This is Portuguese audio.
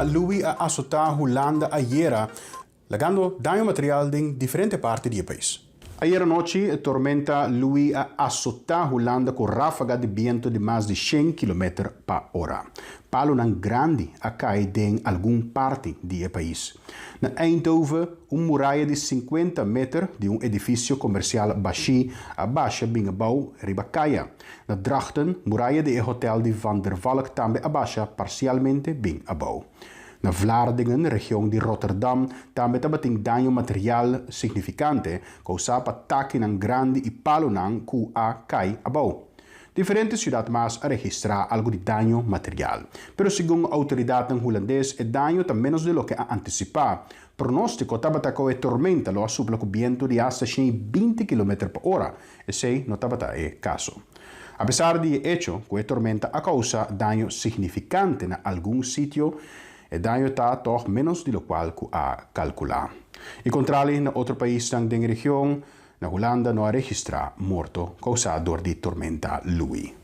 tormenta Louis ha azotado Holanda ayer, legando daño material en diferentes partes del país. Ayer noche, tormenta Louis ha azotado Holanda con ráfagas de viento de más de 100 km por hora. Palo nan grande a cair en alguna parte del país. Na Eindhoven, muralla de 50 metros de edificio comercial baixo abaixa bem gebouw riba caia. Na Drachten, muralla de hotel de Van der Valk também abaixa parcialmente bem abouw. Na Vlaardingen, região de Rotterdam, também tem dano material significante, causado por ataque nan grande e palo nan que a cai abouw. Diferentes cidades mais a registrar algo de dano material. Pero segundo a autoridade holandesa, o dano está menos de lo que a anticipar. Pronóstico tabata com a tormenta lo asupla com viento de hasta 120 km por hora. Esse não tabata é caso. Apesar de hecho, que a tormenta a causa dano significante em algum sítio, o dano está toch menos de lo qual que a calcular. E contrário, em outro país da região, na Holanda não há registrado morto causado de tormenta Louis.